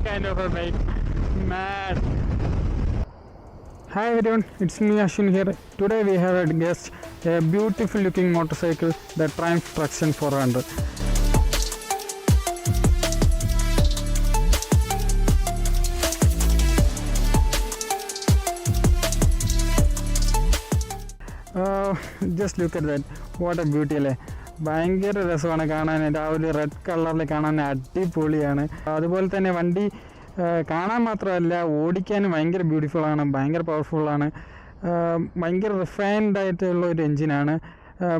kind of a bike. Mad. Hi everyone, it's me Ashwin here. Today we have a guest, a beautiful looking motorcycle, the Triumph Traction 400. Just look at that, what a beauty അല്ലേ. ഭയങ്കര രസമാണ് കാണാൻ. രാവിലെ red കളറിൽ കാണാൻ അടിപൊളിയാണ്. അതുപോലെ തന്നെ വണ്ടി കാണാൻ മാത്രമല്ല ഓടിക്കാനും ഭയങ്കര ബ്യൂട്ടിഫുള്ളാണ്, ഭയങ്കര പവർഫുള്ളാണ്, ഭയങ്കര റിഫൈൻഡ് ആയിട്ടുള്ള ഒരു എൻജിനാണ്.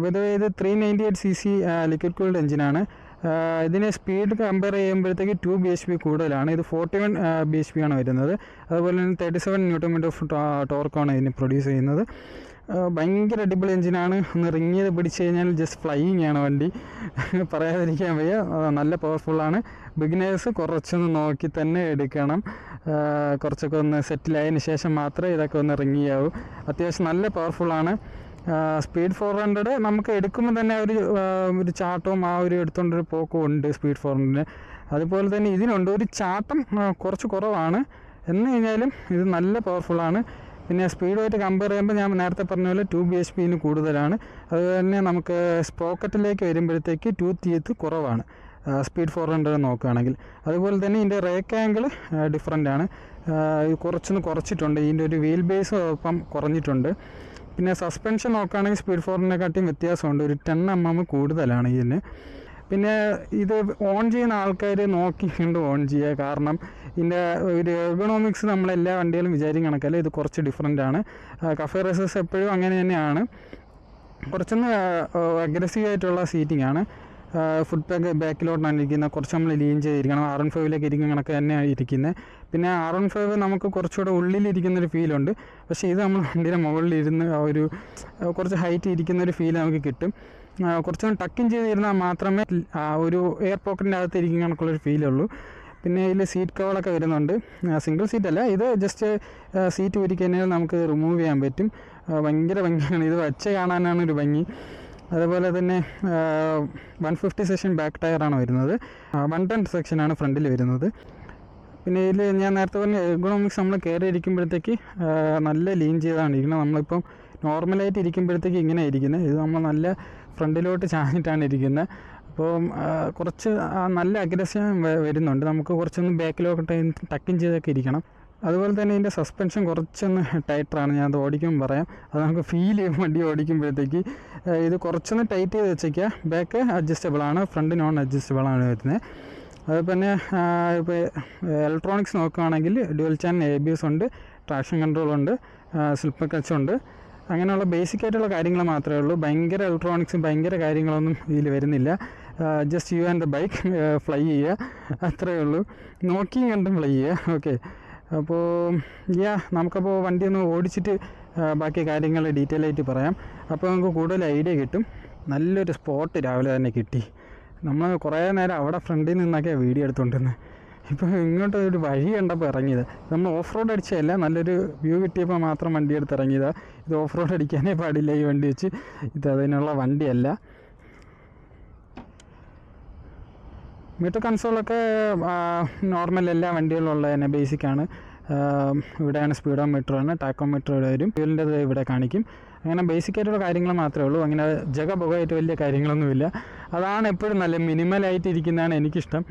ഇത് 398cc ലിക്വിഡ് കൂൾഡ് എൻജിനാണ്. ഇതിന് സ്പീഡ് കമ്പയർ ചെയ്യുമ്പോഴത്തേക്ക് 2 bhp കൂടുതലാണ്. ഇത് 41 bhp ആണ് വരുന്നത്. അതുപോലെ തന്നെ 37 Nm ഓഫ് ടോർക്കാണ് ഇതിന് പ്രൊഡ്യൂസ് ചെയ്യുന്നത്. ഭയങ്കര അടിപൊളി എൻജിനാണ്. ഒന്ന് റിങ് ചെയ്ത് പിടിച്ച് കഴിഞ്ഞാൽ ജസ്റ്റ് ഫ്ലൈയിങ് ആണ് വണ്ടി, പറയാതിരിക്കാൻ വയ്യ. നല്ല പവർഫുള്ളാണ്. ബിഗിനേഴ്സ് കുറച്ചൊന്ന് നോക്കി തന്നെ എടുക്കണം. കുറച്ചൊക്കെ ഒന്ന് സെറ്റിലായതിന് ശേഷം മാത്രമേ ഇതൊക്കെ ഒന്ന് റിങ് ചെയ്യാവൂ. അത്യാവശ്യം നല്ല പവർഫുള്ളാണ്. സ്പീഡ് 400 നമുക്ക് എടുക്കുമ്പോൾ തന്നെ ഒരു ചാട്ടവും ആ ഒരു എടുത്തുകൊണ്ടൊരു പോക്കും ഉണ്ട് സ്പീഡ് 400. അതുപോലെ തന്നെ ഇതിനുണ്ട് ഒരു ചാട്ടം കുറച്ച് കുറവാണ്, എന്ന് കഴിഞ്ഞാലും ഇത് നല്ല പവർഫുള്ളാണ്. പിന്നെ സ്പീഡുമായിട്ട് കമ്പയർ ചെയ്യുമ്പോൾ ഞാൻ നേരത്തെ പറഞ്ഞ പോലെ 2 bhp കൂടുതലാണ്. അതുപോലെ തന്നെ നമുക്ക് സ്പോക്കറ്റിലേക്ക് വരുമ്പോഴത്തേക്ക് 2 teeth കുറവാണ് സ്പീഡ് 400 നോക്കുകയാണെങ്കിൽ. അതുപോലെ തന്നെ ഇതിൻ്റെ റേക്ക് ആംഗിൾ ഡിഫറൻ്റ് ആണ്, കുറച്ചൊന്ന് കുറച്ചിട്ടുണ്ട്. ഇതിൻ്റെ ഒരു വീൽ ബേസ് ഒപ്പം കുറഞ്ഞിട്ടുണ്ട്. പിന്നെ സസ്പെൻഷൻ നോക്കുകയാണെങ്കിൽ സ്പീഡ് 400 വ്യത്യാസമുണ്ട്, ഒരു 10 mm കൂടുതലാണ് ഇതിന്. പിന്നെ ഇത് ഓൺ ചെയ്യുന്ന ആൾക്കാർ നോക്കിക്കൊണ്ട് ഓൺ ചെയ്യുക, കാരണം ഇതിൻ്റെ ഒരു എർഗണോമിക്സ് നമ്മളെല്ലാ വണ്ടികളും വിചാരിക്കും കണക്കല്ല, ഇത് കുറച്ച് ഡിഫറെൻ്റ് ആണ്. കഫേ റേസസ് എപ്പോഴും അങ്ങനെ തന്നെയാണ്, കുറച്ചൊന്ന് അഗ്രസീവായിട്ടുള്ള സീറ്റിംഗ് ആണ്. ഫുഡ് ബാക്കിലോട്ടാണ് ഇരിക്കുന്നത്, കുറച്ച് നമ്മൾ ലീൻ ചെയ്തിരിക്കണം. R15 ഇരിക്കുന്ന കണക്ക് തന്നെയാണ് ഇരിക്കുന്നത്. പിന്നെ R15 നമുക്ക് കുറച്ചുകൂടെ ഉള്ളിലിരിക്കുന്നൊരു ഫീലുണ്ട്, പക്ഷേ ഇത് നമ്മൾ വണ്ടിയുടെ മുകളിലിരുന്ന് ഒരു കുറച്ച് ഹൈറ്റ് ഇരിക്കുന്നൊരു ഫീൽ നമുക്ക് കിട്ടും. കുറച്ചൊന്ന് ടക്കിൻ ചെയ്തിരുന്നാൽ മാത്രമേ ഒരു എയർ പോക്കറ്റിൻ്റെ അകത്ത് ഇരിക്കുന്ന കണക്കുള്ളൊരു ഫീലുള്ളൂ. പിന്നെ ഇതിൽ സീറ്റ് കവറൊക്കെ വരുന്നുണ്ട്. സിംഗിൾ സീറ്റ് അല്ല, ഇത് ജസ്റ്റ് സീറ്റ് ഊരിക്കഴിഞ്ഞാൽ നമുക്ക് റിമൂവ് ചെയ്യാൻ പറ്റും. ഭയങ്കര ഭംഗിയാണ്, ഇത് വച്ച കാണാനാണ് ഒരു ഭംഗി. അതുപോലെ തന്നെ 150 സെക്ഷൻ ബാക്ക് ടയറാണ് വരുന്നത്, 110 സെക്ഷനാണ് ഫ്രണ്ടിൽ വരുന്നത്. പിന്നെ ഇതിൽ ഞാൻ നേരത്തെ പറഞ്ഞ എർഗണോമിക്സ് നമ്മൾ കയറി ഇരിക്കുമ്പോഴത്തേക്ക് നല്ല ലീൻ ചെയ്താണ് ഇരിക്കുന്നത്. നമ്മളിപ്പം നോർമലായിട്ട് ഇരിക്കുമ്പോഴത്തേക്ക് ഇങ്ങനെ ഇരിക്കുന്നത്, ഇത് നമ്മൾ നല്ല ഫ്രണ്ടിലോട്ട് ചാഞ്ഞിട്ടാണ് ഇരിക്കുന്നത്. അപ്പോൾ കുറച്ച് നല്ല അഗ്രസീവ് വരുന്നുണ്ട്, നമുക്ക് കുറച്ചൊന്ന് ബാക്കിലോട്ട് ടക്കിൻ ചെയ്തൊക്കെ ഇരിക്കണം. അതുപോലെ തന്നെ ഇതിൻ്റെ സസ്പെൻഷൻ കുറച്ചൊന്ന് ടൈറ്ററാണ്, ഞാൻ അത് ഓടിക്കുമ്പോൾ പറയാം. അത് നമുക്ക് ഫീൽ ചെയ്യും വണ്ടി ഓടിക്കുമ്പോഴത്തേക്ക്. ഇത് കുറച്ചൊന്ന് ടൈറ്റ് ചെയ്ത് വെച്ചേക്കുക. ബാക്ക് അഡ്ജസ്റ്റബിൾ ആണ്, ഫ്രണ്ട് നോൺ അഡ്ജസ്റ്റബിൾ ആണ് വരുന്നത്. അതുപോലെ തന്നെ ഇപ്പോൾ ഇലക്ട്രോണിക്സ് നോക്കുകയാണെങ്കിൽ ഡ്യുവൽ ചാനൽ ABS ഉണ്ട്, ട്രാക്ഷൻ കൺട്രോൾ ഉണ്ട്, സ്ലിപ്പർ ക്ലച്ച് ഉണ്ട്. അങ്ങനെയുള്ള ബേസിക് ആയിട്ടുള്ള കാര്യങ്ങൾ മാത്രമേ ഉള്ളൂ. ഭയങ്കര ഇലക്ട്രോണിക്സും ഭയങ്കര കാര്യങ്ങളൊന്നും ഇതിൽ വരുന്നില്ല. Just you and the bike fly ചെയ്യുക, അത്രയേ ഉള്ളൂ. നോക്കിയും കണ്ടും ഫ്ലൈ ചെയ്യുക. ഓക്കെ, അപ്പോൾ നമുക്കപ്പോൾ വണ്ടി ഒന്ന് ഓടിച്ചിട്ട് ബാക്കി കാര്യങ്ങൾ ഡീറ്റെയിൽ ആയിട്ട് പറയാം. അപ്പോൾ നമുക്ക് കൂടുതൽ ഐഡിയ കിട്ടും. നല്ലൊരു സ്പോട്ട് രാവിലെ തന്നെ കിട്ടി. നമ്മൾ കുറേ നേരം അവിടെ ഫ്രണ്ടിൽ നിന്നൊക്കെയാണ് വീഡിയോ എടുത്തുകൊണ്ടിരുന്നത്. ഇപ്പോൾ ഇങ്ങോട്ട് ഒരു വഴി കണ്ടപ്പോൾ ഇറങ്ങിയത്. നമ്മൾ ഓഫ് റോഡ് അടിച്ചതല്ല, നല്ലൊരു വ്യൂ കിട്ടിയപ്പോൾ മാത്രം വണ്ടി എടുത്ത് ഇറങ്ങിയതാണ്. ഇത് ഓഫ് റോഡ് അടിക്കാനേ പാടില്ല ഈ വണ്ടി വെച്ച്, ഇത് അതിനുള്ള വണ്ടിയല്ല. മീറ്റർ കൺസോളൊക്കെ നോർമൽ എല്ലാ വണ്ടികളും ഉള്ളത് തന്നെ, ബേസിക്കാണ്. ഇവിടെയാണ് സ്പീഡോമീറ്ററാണ്, ടാക്കോമീറ്റർ ഇവിടെ വരും, ഫ്യൂലിൻ്റെ ഇവിടെ കാണിക്കും. അങ്ങനെ ബേസിക്കായിട്ടുള്ള കാര്യങ്ങൾ മാത്രമേ ഉള്ളൂ. അങ്ങനെ ജഗബുഗമായിട്ട് വലിയ കാര്യങ്ങളൊന്നുമില്ല. അതാണ് എപ്പോഴും നല്ല മിനിമലായിട്ട് ഇരിക്കുന്നതാണ് എനിക്കിഷ്ടം.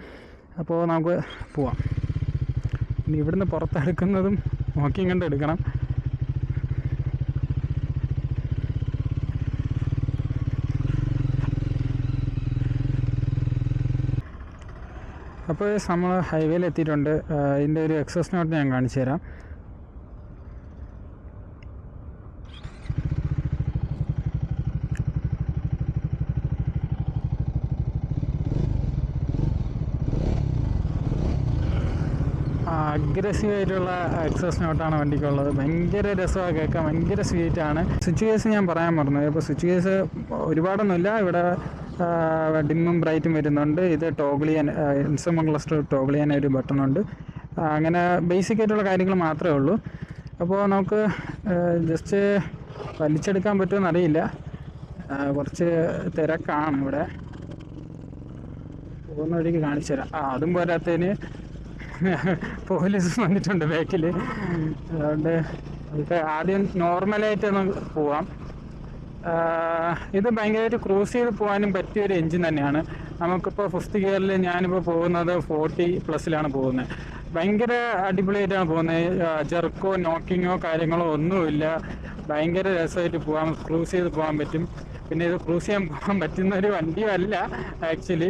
അപ്പോൾ നമുക്ക് പോവാം. ഇനി ഇവിടുന്ന് പുറത്തെടുക്കുന്നതും നോക്കിയും കണ്ട് എടുക്കണം. അപ്പോൾ നമ്മൾ ഹൈവേയിൽ എത്തിയിട്ടുണ്ട്. ഇതിൻ്റെ ഒരു എക്സസ് നോട്ട് ഞാൻ കാണിച്ചു തരാം. അഗ്രസീവായിട്ടുള്ള എക്സസ് നോട്ടാണ് വണ്ടിക്കുള്ളത്. ഭയങ്കര രസമാണ് കേൾക്കാൻ, ഭയങ്കര സ്വീറ്റാണ്. സ്വിച്ച് കേസ് ഞാൻ പറയാൻ മറന്നു. അപ്പോൾ സ്വിച്ച് കേസ് ഒരുപാടൊന്നുമില്ല. ഇവിടെ ഡിമ്മും ബ്രൈറ്റും വരുന്നുണ്ട്. ഇത് ടോഗിൾ ചെയ്യാൻ, ഇൻസ്ട്രുമെൻ്റ് ക്ലസ്റ്റർ ടോഗിൾ ചെയ്യാൻ ഒരു ബട്ടണുണ്ട്. അങ്ങനെ ബേസിക് ആയിട്ടുള്ള കാര്യങ്ങൾ മാത്രമേ ഉള്ളൂ. അപ്പോൾ നമുക്ക് ജസ്റ്റ് വലിച്ചെടുക്കാൻ പറ്റുമെന്ന് അറിയില്ല, കുറച്ച് തിരക്കാണ് ഇവിടെ. പോകുന്ന വഴിക്ക് കാണിച്ചു തരാം. അതും പോരാത്തതിന് പോലീസ് വന്നിട്ടുണ്ട് ബാക്കിൽ. അതുകൊണ്ട് നമുക്ക് ആദ്യം നോർമലായിട്ടൊന്ന് പോവാം. ഇത് ഭയങ്കരമായിട്ട് ക്രൂസ് ചെയ്ത് പോകാനും പറ്റിയൊരു എൻജിൻ തന്നെയാണ്. നമുക്കിപ്പോൾ ഫസ്റ്റ് ഗിയറിൽ ഞാനിപ്പോൾ പോകുന്നത് 40+ പോകുന്നത്. ഭയങ്കര അടിപൊളിയായിട്ടാണ് പോകുന്നത്. ജെർക്കോ നോക്കിങ്ങോ കാര്യങ്ങളോ ഒന്നുമില്ല. ഭയങ്കര രസമായിട്ട് പോകാം, ക്രൂസ് ചെയ്ത് പോകാൻ പറ്റും. പിന്നെ ഇത് ക്രൂസ് ചെയ്യാൻ പോകാൻ പറ്റുന്ന ഒരു വണ്ടിയും അല്ല ആക്ച്വലി.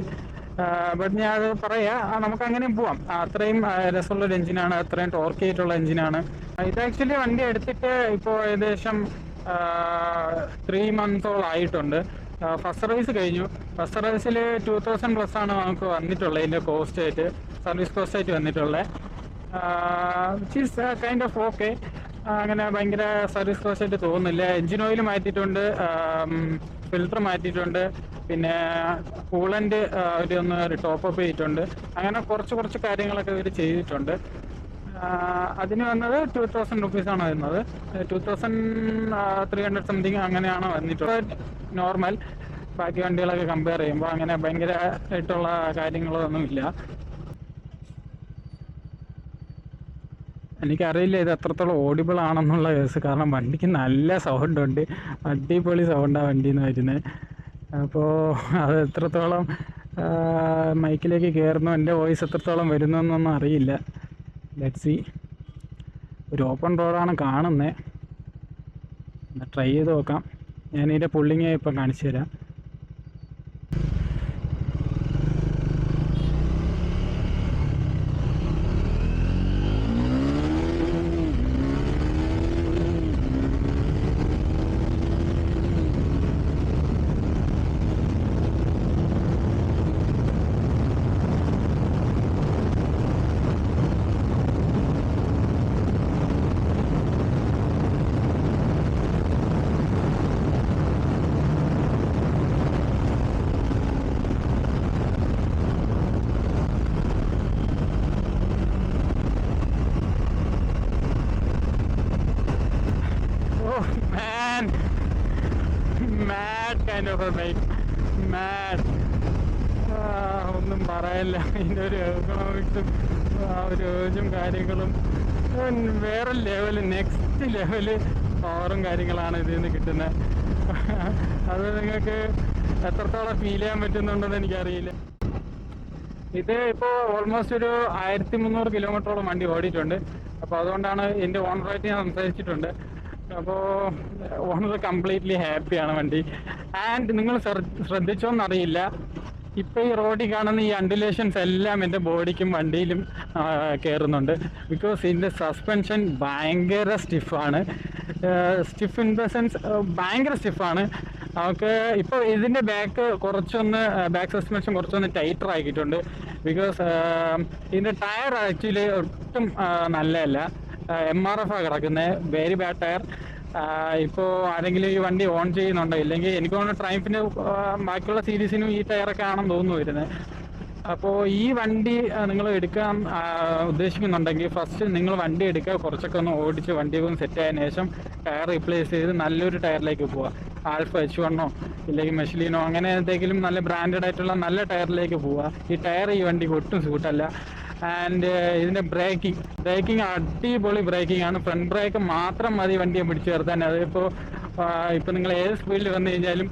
ബട്ട് ഞാൻ അത് പറയാം, നമുക്ക് അങ്ങനെയും പോവാം. അത്രയും രസമുള്ളൊരു എഞ്ചിനാണ്, അത്രയും ടോർക്ക് ആയിട്ടുള്ള എഞ്ചിനാണ് ഇത്. ആക്ച്വലി വണ്ടി എടുത്തിട്ട് ഇപ്പോൾ ഏകദേശം 3 മന്ത്സോളം ആയിട്ടുണ്ട്. ഫസ്റ്റ് സർവീസ് കഴിഞ്ഞു. ഫസ്റ്റ് സർവീസിൽ 2000+ ആണ് നമുക്ക് വന്നിട്ടുള്ളത്. ഇതിൻ്റെ കോസ്റ്റ് ആയിട്ട്, സർവീസ് കോസ്റ്റ് ആയിട്ട് വന്നിട്ടുള്ളത്. Which is kind of okay. അങ്ങനെ ഭയങ്കര സർവീസ് കോസ്റ്റ് ആയിട്ട് തോന്നുന്നില്ല. എൻജിൻ ഓയിൽ മാറ്റിയിട്ടുണ്ട്, ഫിൽറ്റർ മാറ്റിയിട്ടുണ്ട്, പിന്നെ കൂളൻ്റ് ഒരു ടോപ്പ് അപ്പ് ചെയ്തിട്ടുണ്ട്. അങ്ങനെ കുറച്ച് കാര്യങ്ങളൊക്കെ ഇവർ ചെയ്തിട്ടുണ്ട്. അതിന് വന്നത് 2000 റുപ്പീസാണ് വരുന്നത്. 2300 സംതിങ് അങ്ങനെയാണ് വന്നിട്ടുള്ളത് നോർമൽ. ബാക്കി വണ്ടികളൊക്കെ കമ്പയർ ചെയ്യുമ്പോൾ അങ്ങനെ ഭയങ്കര ആയിട്ടുള്ള കാര്യങ്ങളൊന്നുമില്ല. എനിക്കറിയില്ല ഇത് എത്രത്തോളം ഓഡിബിൾ ആണെന്നുള്ള കേസ്. കാരണം വണ്ടിക്ക് നല്ല സൗണ്ട് ഉണ്ട്, അടിപൊളി സൗണ്ടാണ് വണ്ടിയിൽ നിന്ന് വരുന്നത്. അപ്പോൾ അത് എത്രത്തോളം മൈക്കിലേക്ക് കയറുന്നു, എൻ്റെ വോയിസ് എത്രത്തോളം വരുന്നു എന്നൊന്നും അറിയില്ല. Let's see. ഒരു ഓപ്പൺ റോഡാണ് കാണുന്നത്. ട്രൈ ചെയ്ത് നോക്കാം. ഞാനിതിൻ്റെ പുള്ളിങ് ഇപ്പം കാണിച്ചു തരാം. Mad kind of a bike. Mad. ഒന്നും പറയല്ല. ഇതിൻ്റെ ഒരു എക്കണോമിക്സും ഒരു ഏജും കാര്യങ്ങളും വേറെ ലെവല്, നെക്സ്റ്റ് ലെവല് പവറും കാര്യങ്ങളാണ് ഇതിൽ നിന്ന് കിട്ടുന്നത്. അത് നിങ്ങൾക്ക് എത്രത്തോളം ഫീൽ ചെയ്യാൻ പറ്റുന്നുണ്ടെന്ന് എനിക്കറിയില്ല. ഇത് ഇപ്പോൾ ഓൾമോസ്റ്റ് ഒരു 1300 കിലോമീറ്ററോളം വണ്ടി ഓടിയിട്ടുണ്ട്. അപ്പോൾ അതുകൊണ്ടാണ് എൻ്റെ ഓണറായിട്ട് ഞാൻ സംസാരിച്ചിട്ടുണ്ട്. അപ്പോൾ ഓണർ കംപ്ലീറ്റ്ലി ഹാപ്പിയാണ് വണ്ടി. ആൻഡ് നിങ്ങൾ ശ്രദ്ധിച്ചോന്നറിയില്ല, ഇപ്പോൾ ഈ റോഡിൽ കാണുന്ന ഈ അണ്ടുലേഷൻസ് എല്ലാം എൻ്റെ ബോഡിക്കും വണ്ടിയിലും കയറുന്നുണ്ട്. ബിക്കോസ് ഇതിൻ്റെ സസ്പെൻഷൻ ഭയങ്കര സ്റ്റിഫാണ്. സ്റ്റിഫ് ഇൻ ദ സെൻസ് ഭയങ്കര സ്റ്റിഫാണ്. നമുക്ക് ഇപ്പോൾ ഇതിൻ്റെ ബാക്ക് സസ്പെൻഷൻ കുറച്ചൊന്ന് ടൈറ്റർ ആക്കിയിട്ടുണ്ട്. ബിക്കോസ് ഇതിൻ്റെ ടയർ ആക്ച്വലി ഒട്ടും നല്ലതല്ല. MRF കിടക്കുന്നത്, വെരി ബാഡ് ടയർ. ഇപ്പോൾ ആരെങ്കിലും ഈ വണ്ടി ഓൺ ചെയ്യുന്നുണ്ടോ, ഇല്ലെങ്കിൽ എനിക്ക് തോന്നുന്നു ട്രൈംഫിന് ബാക്കിയുള്ള സീരീസിനും ഈ ടയറൊക്കെ ആണെന്ന് തോന്നുന്നു വരുന്നത്. അപ്പോൾ ഈ വണ്ടി നിങ്ങൾ എടുക്കാൻ ഉദ്ദേശിക്കുന്നുണ്ടെങ്കിൽ ഫസ്റ്റ് നിങ്ങൾ വണ്ടി എടുക്കുക, കുറച്ചൊക്കെ ഒന്ന് ഓടിച്ച് വണ്ടിയൊക്കെ ഒന്ന് സെറ്റ് ആയതിനു ശേഷം ടയർ റീപ്ലേസ് ചെയ്ത് നല്ലൊരു ടയറിലേക്ക് പോവുക. ആൽഫ H1 ഇല്ലെങ്കിൽ മെഷ്ലിനോ അങ്ങനെ എന്തെങ്കിലും നല്ല ബ്രാൻഡഡ് ആയിട്ടുള്ള നല്ല ടയറിലേക്ക് പോവുക. ഈ ടയർ ഈ വണ്ടിക്ക് ഒട്ടും സൂട്ടല്ല. ആൻഡ് ഇതിൻ്റെ ബ്രേക്കിംഗ് അടിപൊളി ബ്രേക്കിംഗ് ആണ്. ഫ്രണ്ട് ബ്രേക്ക് മാത്രം മതി വണ്ടിയെ പിടിച്ചു ചേർത്താൻ. അതിപ്പോൾ നിങ്ങൾ ഏത് സ്പീഡിൽ വന്നു കഴിഞ്ഞാലും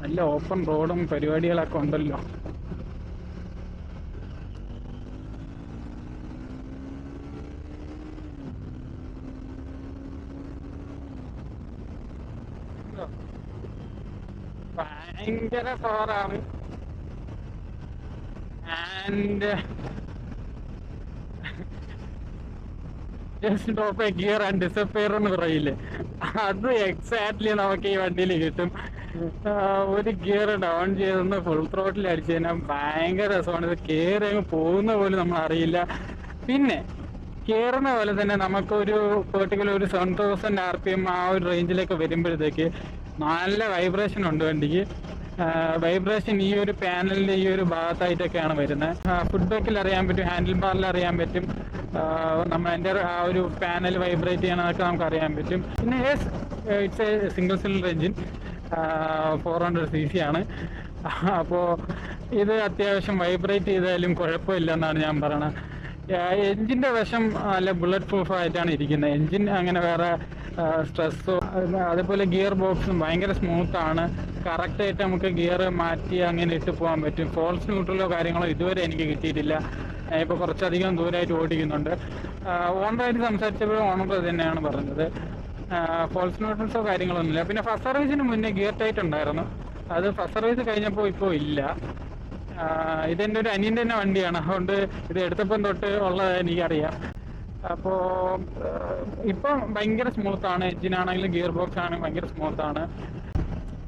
നല്ല ഓപ്പൺ റോഡും പരിപാടികളൊക്കെ ഉണ്ടല്ലോ. ഭയങ്കര പവറാണ്. And just drop A gear and disappear എന്ന് പറയില്ലേ, അത് എക്സാക്ട്ലി നമുക്ക് ഈ വണ്ടിയിൽ കിട്ടും. ഒരു ഗിയർ ഡൗൺ ചെയ്തൊന്ന് ഫുൾ ത്രോട്ടിൽ അടിച്ചു കഴിഞ്ഞാൽ ഭയങ്കര രസമാണ്. ഇത് കയറി അങ്ങ് പോകുന്ന പോലും നമ്മൾ അറിയില്ല. പിന്നെ കയറുന്ന പോലെ തന്നെ നമുക്കൊരു പെർട്ടിക്കുലർ ഒരു 7000 RPM ആ ഒരു റേഞ്ചിലേക്ക് വരുമ്പോഴത്തേക്ക് നല്ല വൈബ്രേഷൻ ഉണ്ട് വണ്ടിക്ക്. വൈബ്രേഷൻ ഈ ഒരു പാനലിൻ്റെ ഈ ഒരു ഭാഗത്തായിട്ടൊക്കെയാണ് വരുന്നത്. ഫുഡ് ബാക്കിൽ അറിയാൻ പറ്റും, ഹാൻഡിൽ ബാറിൽ അറിയാൻ പറ്റും, നമ്മൾ എൻ്റെ ആ ഒരു പാനൽ വൈബ്രേറ്റ് ചെയ്യണതൊക്കെ നമുക്ക് അറിയാൻ പറ്റും. പിന്നെ it's A single cylinder engine, 400cc ആണ്. അപ്പോൾ ഇത് അത്യാവശ്യം വൈബ്രേറ്റ് ചെയ്താലും കുഴപ്പമില്ല എന്നാണ് ഞാൻ പറയണത്. എൻജിൻ്റെ വശം നല്ല ബുള്ളറ്റ് പ്രൂഫ് ആയിട്ടാണ് ഇരിക്കുന്നത്. എൻജിൻ അങ്ങനെ വേറെ സ്ട്രെസ്സോ, അതേപോലെ ഗിയർ ബോക്സും ഭയങ്കര സ്മൂത്താണ്. കറക്റ്റായിട്ട് നമുക്ക് ഗിയർ മാറ്റി അങ്ങനെ ഇട്ട് പോകാൻ പറ്റും. ഫോൾസ് ന്യൂട്രലോ കാര്യങ്ങളോ ഇതുവരെ എനിക്ക് കിട്ടിയിട്ടില്ല. ഇപ്പോൾ കുറച്ചധികം ദൂരമായിട്ട് ഓടിക്കുന്നുണ്ട്. ഓണറായിട്ട് സംസാരിച്ചപ്പോൾ ഓണർ തന്നെയാണ് പറഞ്ഞത് ഫോൾസ് ന്യൂട്രൽസോ കാര്യങ്ങളൊന്നുമില്ല. പിന്നെ ഫസ്റ്റ് സർവീസിന് മുന്നേ ഗിയർ ടൈറ്റ് ഉണ്ടായിരുന്നു, അത് ഫസ്റ്റ് സർവീസ് കഴിഞ്ഞപ്പോൾ ഇപ്പോൾ ഇല്ല. ഇതെൻ്റെ ഒരു അനിയൻ്റെ തന്നെ വണ്ടിയാണ്, അതുകൊണ്ട് ഇത് എടുത്തപ്പം തൊട്ട് ഉള്ളത് എനിക്കറിയാം. അപ്പോൾ ഇപ്പം ഭയങ്കര സ്മൂത്താണ്. എഞ്ചിനാണെങ്കിലും ഗിയർ ബോക്സ് ആണെങ്കിലും ഭയങ്കര സ്മൂത്താണ്.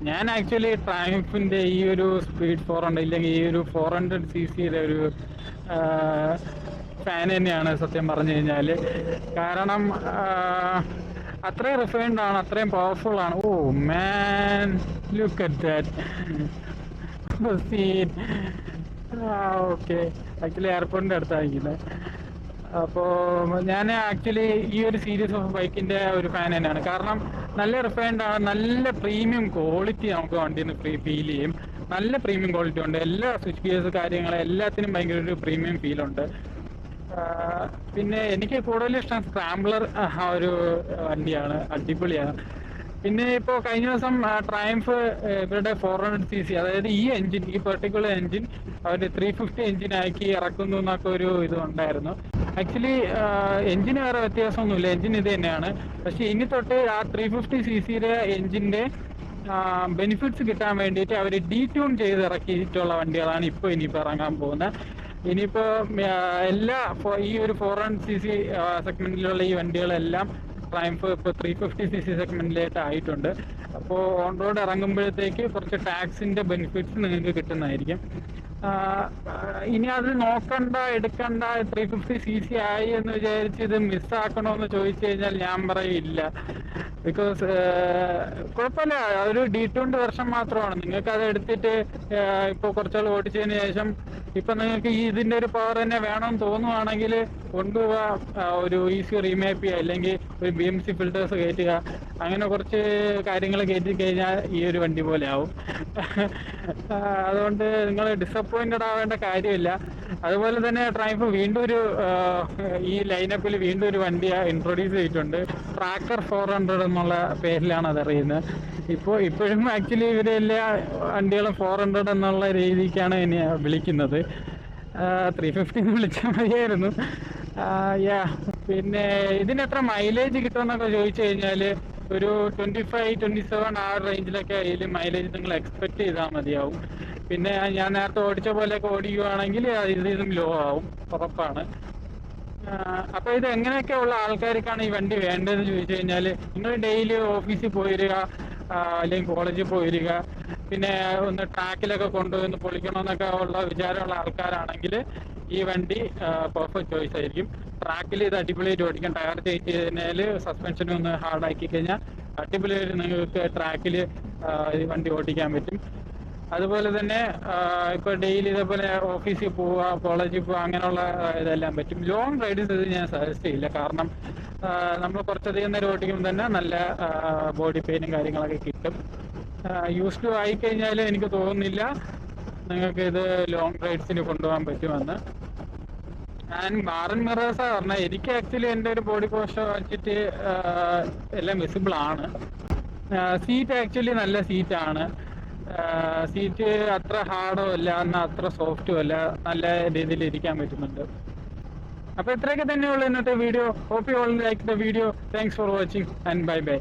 ഞാൻ ആക്ച്വലി ട്രയംഫിൻ്റെ ഈ ഒരു സ്പീഡ് 400 ഇല്ലെങ്കിൽ ഈ ഒരു 400cc ഒരു ഫാൻ തന്നെയാണ് സത്യം പറഞ്ഞു കഴിഞ്ഞാൽ. കാരണം അത്രയും റിഫൈൻഡ് ആണ്, അത്രയും പവർഫുൾ ആണ്. Oh man, look at that scene. Okay, actually എയർപോർട്ടിൻ്റെ അടുത്തായിരിക്കുന്നത്. അപ്പോൾ ഞാൻ ആക്ച്വലി ഈ ഒരു സീരീസ് ഓഫ് ബൈക്കിൻ്റെ ഒരു ഫാൻ തന്നെയാണ്. കാരണം നല്ല റിഫൈൻഡ് ആണ്, നല്ല പ്രീമിയം ക്വാളിറ്റി നമുക്ക് വണ്ടിയിൽ നിന്ന് ഫീൽ ചെയ്യും. നല്ല പ്രീമിയം ക്വാളിറ്റി ഉണ്ട്. എല്ലാ സ്വിച്ച് ഗിയേഴ്സ് കാര്യങ്ങൾ എല്ലാത്തിനും ഭയങ്കര ഒരു പ്രീമിയം ഫീലുണ്ട്. പിന്നെ എനിക്ക് കൂടുതൽ ഇഷ്ടം സ്ക്രാംബ്ലർ ഒരു വണ്ടിയാണ്, അടിപൊളിയാണ്. പിന്നെ ഇപ്പോൾ കഴിഞ്ഞ ദിവസം ട്രയംഫ് ഇവരുടെ 400cc, അതായത് ഈ എൻജിൻ, ഈ പെർട്ടിക്കുലർ എൻജിൻ അവർ 350 എൻജിനാക്കി ഇറക്കുന്നു എന്നൊക്കെ ഒരു ഇത് ഉണ്ടായിരുന്നു. ആക്ച്വലി എൻജിന് വേറെ വ്യത്യാസമൊന്നുമില്ല, എൻജിൻ ഇത് തന്നെയാണ്. പക്ഷെ ഇനി തൊട്ട് ആ 350cc എൻജിൻ്റെ ബെനിഫിറ്റ്സ് കിട്ടാൻ വേണ്ടിയിട്ട് അവർ ഡീട്യൂൺ ചെയ്ത് ഇറക്കിയിട്ടുള്ള വണ്ടികളാണ് ഇപ്പോൾ ഇനിയിപ്പോൾ ഇറങ്ങാൻ പോകുന്നത്. ഇനിയിപ്പോൾ ഈ ഒരു 400cc സെഗ്മെന്റിലുള്ള ഈ വണ്ടികളെല്ലാം ട്രയംഫ് ഇപ്പോൾ 350cc സെഗ്മെന്റിലേക്ക് ആയിട്ടുണ്ട്. അപ്പോൾ ഓൺ റോഡ് ഇറങ്ങുമ്പോഴത്തേക്ക് കുറച്ച് ടാക്സിന്റെ ബെനിഫിറ്റ്സ് നിങ്ങൾക്ക് കിട്ടുന്നതായിരിക്കും. ഇനി അത് നോക്കണ്ട, എടുക്കണ്ട, 350cc ആയി എന്ന് വിചാരിച്ച് ഇത് മിസ്സാക്കണമെന്ന് ചോദിച്ചു കഴിഞ്ഞാൽ ഞാൻ പറയില്ല. ബിക്കോസ് കുഴപ്പമില്ല, ഒരു ഡീറ്റൂണ്ട് വെർഷൻ മാത്രമാണ്. നിങ്ങൾക്ക് അത് എടുത്തിട്ട് ഇപ്പോൾ കുറച്ചാൾ ഓടിച്ചതിന് ശേഷം ഇപ്പം നിങ്ങൾക്ക് ഇതിൻ്റെ ഒരു പവർ തന്നെ വേണമെന്ന് തോന്നുവാണെങ്കിൽ കൊണ്ടുപോവുക, ഒരു ഈസി റീമാപ്പ് ചെയ്യുക, അല്ലെങ്കിൽ ഒരു BMC ഫിൽറ്റേഴ്സ് കയറ്റുക, അങ്ങനെ കുറച്ച് കാര്യങ്ങൾ കയറ്റി കഴിഞ്ഞാൽ ഈ ഒരു വണ്ടി പോലെ ആവും. അതുകൊണ്ട് നിങ്ങൾ ഡിസപ്പോയിൻറ്റഡ് ആവേണ്ട കാര്യമില്ല. അതുപോലെ തന്നെ ട്രയംഫ് വീണ്ടും ഈ ലൈനപ്പിൽ വീണ്ടും ഒരു വണ്ടി ഇൻട്രൊഡ്യൂസ് ചെയ്തിട്ടുണ്ട്. ട്രാക്കർ 400 എന്നുള്ള പേരിലാണ് അത് അറിയുന്നത്. ഇപ്പോഴും ആക്ച്വലി ഇവരെല്ലാ വണ്ടികളും 400 എന്നുള്ള രീതിക്കാണ് എന്നെ വിളിക്കുന്നത്. 350 എന്ന് വിളിച്ചാൽ മതിയായിരുന്നു. പിന്നെ ഇതിനെത്ര മൈലേജ് കിട്ടുമെന്നൊക്കെ ചോദിച്ചു കഴിഞ്ഞാൽ ഒരു 25-27 ആ റേഞ്ചിലൊക്കെ അതിൽ മൈലേജ് നിങ്ങൾ എക്സ്പെക്ട് ചെയ്താൽ മതിയാവും. പിന്നെ ഞാൻ നേരത്തെ ഓടിച്ച പോലെയൊക്കെ ഓടിക്കുകയാണെങ്കിൽ ഇതും ലോ ആവും, ഉറപ്പാണ്. അപ്പോൾ ഇത് എങ്ങനെയൊക്കെ ഉള്ള ആൾക്കാർക്കാണ് ഈ വണ്ടി വേണ്ടതെന്ന് ചോദിച്ചു കഴിഞ്ഞാൽ, നിങ്ങൾ ഡെയിലി ഓഫീസിൽ പോയിരിക, അല്ലെങ്കിൽ കോളേജിൽ പോയിരിക, പിന്നെ ഒന്ന് ട്രാക്കിലൊക്കെ കൊണ്ടുപോയി പൊളിക്കണമെന്നൊക്കെ ഉള്ള വിചാരമുള്ള ആൾക്കാരാണെങ്കിൽ ഈ വണ്ടി പെർഫെക്റ്റ് ചോയ്സ് ആയിരിക്കും. ട്രാക്കിൽ ഇത് അടിപൊളിയായിട്ട് ഓടിക്കാം. ടയർ ചേഞ്ച് ചെയ്തതിനാൽ സസ്പെൻഷനും ഒന്ന് ഹാർഡാക്കി കഴിഞ്ഞാൽ അടിപൊളിയായിട്ട് നിങ്ങൾക്ക് ട്രാക്കിൽ ഈ വണ്ടി ഓടിക്കാൻ പറ്റും. അതുപോലെ തന്നെ ഇപ്പോൾ ഡെയിലി ഇതേപോലെ ഓഫീസിൽ പോവുക, കോളേജിൽ പോവുക, അങ്ങനെയുള്ള ഇതെല്ലാം പറ്റും. ലോങ് റൈഡ്സ് ഇത് ഞാൻ സജസ്റ്റ് ചെയ്യില്ല. കാരണം നമ്മൾ കുറച്ചധികം നേരം ഓടിക്കുമ്പോൾ തന്നെ നല്ല ബോഡി പെയിനും കാര്യങ്ങളൊക്കെ കിട്ടും. യൂസ് ടു ആയിക്കഴിഞ്ഞാൽ എനിക്ക് തോന്നുന്നില്ല നിങ്ങൾക്ക് ഇത് ലോങ് റൈഡ്സിന് കൊണ്ടുപോകാൻ പറ്റുമെന്ന്. ഞാൻ മാറൻ മിറേഴ്സാണ് പറഞ്ഞത്. എനിക്ക് ആക്ച്വലി എൻ്റെ ഒരു ബോഡി പോസ്റ്റർ വെച്ചിട്ട് എല്ലാം വിസിബിൾ ആണ്. സീറ്റ് ആക്ച്വലി നല്ല സീറ്റാണ്. സീറ്റ് അത്ര ഹാർഡോ അല്ല, എന്നാൽ അത്ര സോഫ്റ്റും അല്ല, നല്ല രീതിയിൽ ഇരിക്കാൻ പറ്റുന്നുണ്ട്. അപ്പോൾ ഇത്രയൊക്കെ തന്നെയുള്ളൂ ഇന്നത്തെ video. Hope you all like the video. Thanks for watching and bye by.